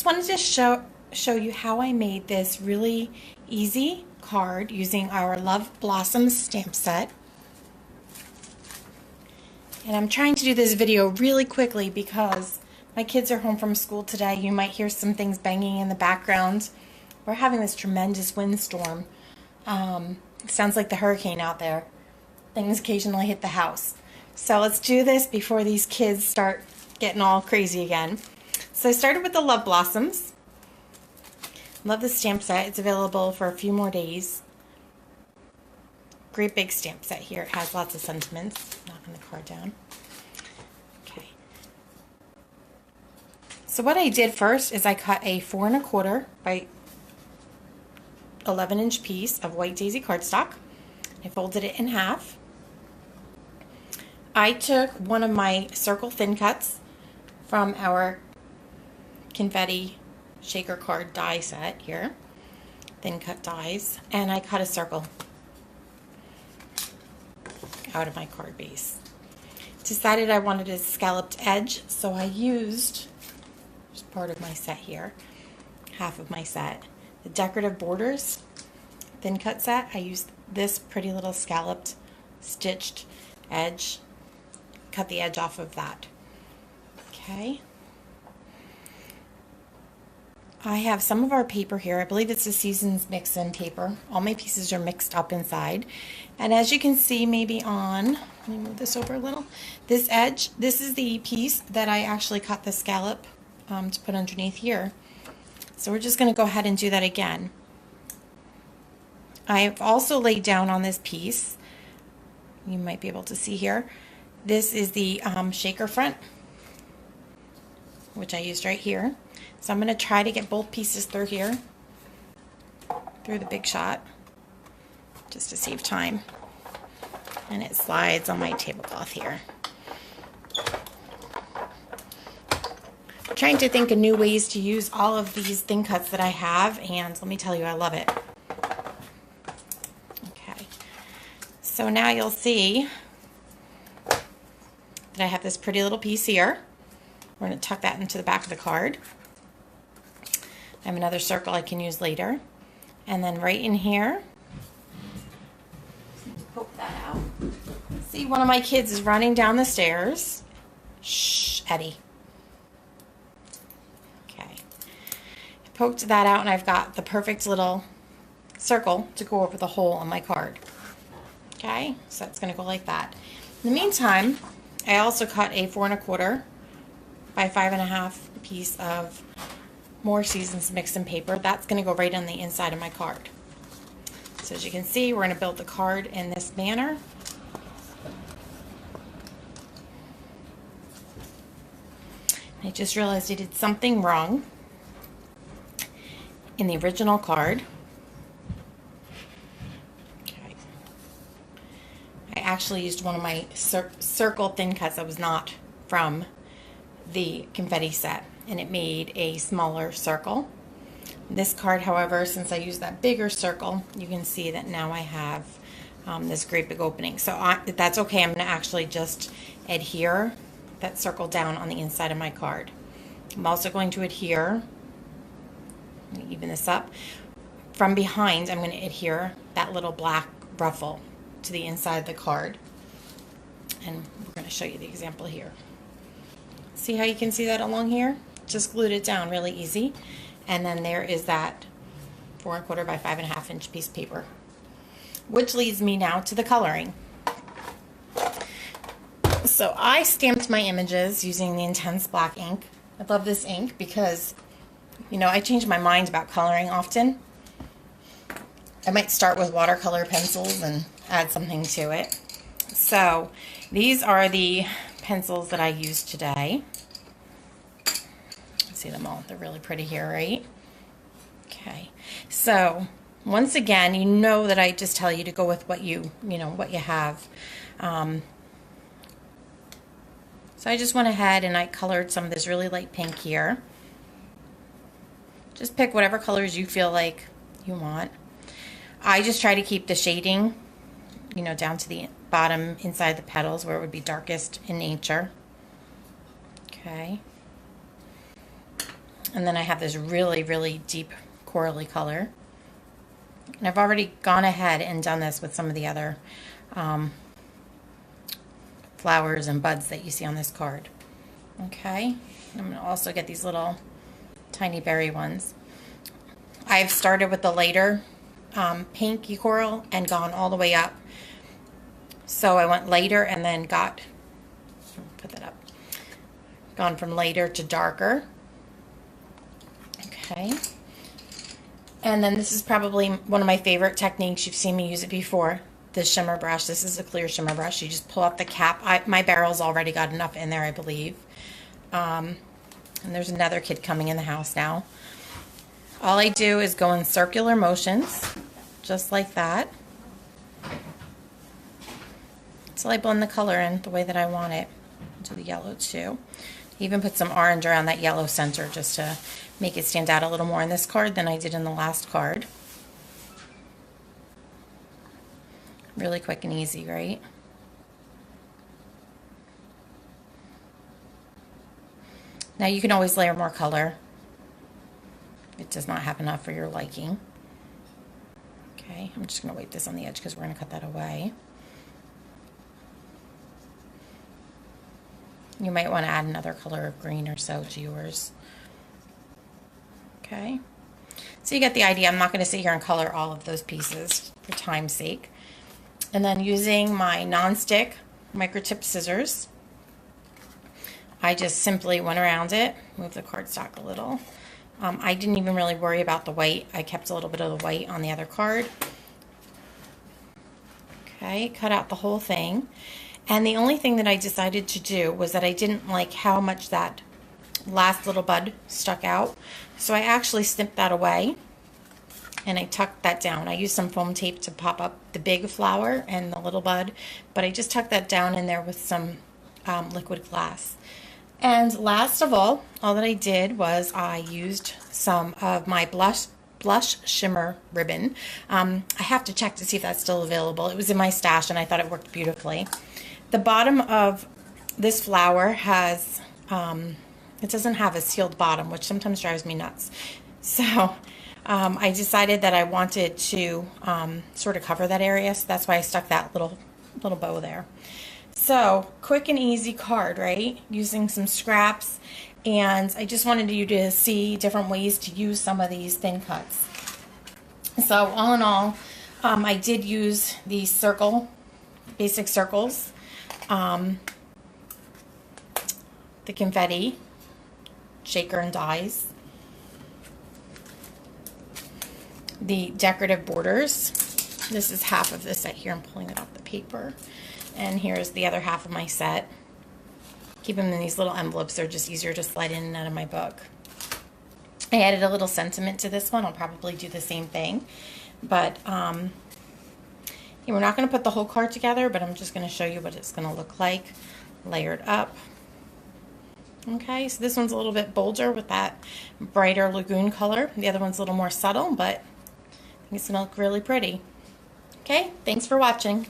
wanted to show you how I made this really easy card using our Love Blossoms stamp set. And I'm trying to do this video really quickly because my kids are home from school today. You might hear some things banging in the background. We're having this tremendous windstorm. It sounds like the hurricane out there. Things occasionally hit the house. So let's do this before these kids start getting all crazy again. So I started with the Love Blossoms. Love the stamp set. It's available for a few more days. Great big stamp set here. It has lots of sentiments. Knocking the card down. Okay. So what I did first is I cut a 4 1/4 by 11-inch piece of white daisy cardstock. I folded it in half. I took one of my circle thin cuts from our confetti shaker card die set here, thin cut dies, and I cut a circle out of my card base. Decided I wanted a scalloped edge, so I used just part of my set here, half of my set. The decorative borders thin cut set, I used this pretty little scalloped stitched edge. Cut the edge off of that. Okay. I have some of our paper here. I believe it's a Seasons mix-in paper. All my pieces are mixed up inside. And as you can see, maybe on, let me move this over a little, this edge, this is the piece that I actually cut the scallop to put underneath here. So we're just going to go ahead and do that again. I have also laid down on this piece, you might be able to see here, this is the shaker front, which I used right here. So I'm going to try to get both pieces through here, through the big shot, just to save time. And it slides on my tablecloth here. I'm trying to think of new ways to use all of these thin cuts that I have, and let me tell you, I love it. Okay, so now you'll see that I have this pretty little piece here. We're going to tuck that into the back of the card. I have another circle I can use later. And then right in here, poke that out. See, one of my kids is running down the stairs. Shh, Eddie. Okay. I poked that out and I've got the perfect little circle to go over the hole on my card. Okay, so that's going to go like that. In the meantime, I also cut a 4 1/4 by 5 1/2 piece of more Seasons mix-in paper. That's going to go right on the inside of my card. So as you can see, we're going to build the card in this manner. I just realized I did something wrong in the original card. Okay. I actually used one of my circle thin cuts that was not from the confetti set, and it made a smaller circle. This card, however, since I used that bigger circle, you can see that now I have this great big opening. So that's okay. I'm going to actually just adhere that circle down on the inside of my card. I'm also going to adhere, let me even this up, from behind I'm going to adhere that little black ruffle to the inside of the card. And we're going to show you the example here. See how you can see that along here? Just glued it down really easy. And then there is that 4 1/4 by 5 1/2 inch piece of paper. Which leads me now to the coloring. So I stamped my images using the Intense Black ink. I love this ink because, you know, I change my mind about coloring often. I might start with watercolor pencils and add something to it. So these are the pencils that I used today. See them all, they're really pretty here, right? Okay, so once again, you know that I just tell you to go with what you have. So I just went ahead and I colored some of this really light pink here. Just pick whatever colors you feel like you want. I just try to keep the shading, you know, down to the bottom inside the petals where it would be darkest in nature. Okay. And then I have this really, really deep corally color. And I've already gone ahead and done this with some of the other flowers and buds that you see on this card. Okay, I'm going to also get these little tiny berry ones. I've started with the lighter pinky coral and gone all the way up. So I went lighter and then put that up, gone from lighter to darker. Okay. And then this is probably one of my favorite techniques. You've seen me use it before. The shimmer brush. This is a clear shimmer brush. You just pull up the cap. My barrel's already got enough in there, I believe. And there's another kid coming in the house now. All I do is go in circular motions, just like that, until I blend the color in the way that I want it. Into the yellow too. Even put some orange around that yellow center just to make it stand out a little more in this card than I did in the last card. Really quick and easy, right? Now you can always layer more color. It does not have enough for your liking. Okay, I'm just going to wipe this on the edge because we're going to cut that away. You might want to add another color of green or so to yours. Okay, so you get the idea. I'm not going to sit here and color all of those pieces for time's sake. And then using my non-stick microtip scissors, I just simply went around it, move the cardstock a little. I didn't even really worry about the white. I kept a little bit of the white on the other card. Okay, cut out the whole thing. And the only thing that I decided to do was that I didn't like how much that last little bud stuck out. So I actually snipped that away and I tucked that down. I used some foam tape to pop up the big flower and the little bud, but I just tucked that down in there with some liquid glass. And last of all that I did was I used some of my blush shimmer ribbon. I have to check to see if that's still available. It was in my stash and I thought it worked beautifully. The bottom of this flower has, it doesn't have a sealed bottom, which sometimes drives me nuts. So I decided that I wanted to sort of cover that area, so that's why I stuck that little bow there. So quick and easy card, right? Using some scraps, and I just wanted you to see different ways to use some of these thin cuts. So all in all, I did use these basic circles, the confetti, shaker and dies, the decorative borders. This is half of the set here. I'm pulling it off the paper. And here's the other half of my set. Keep them in these little envelopes. They're just easier to slide in and out of my book. I added a little sentiment to this one. I'll probably do the same thing. But we're not going to put the whole card together, but I'm just going to show you what it's going to look like layered up. Okay, so this one's a little bit bolder with that brighter lagoon color. The other one's a little more subtle, but I think it's going to look really pretty. Okay, thanks for watching.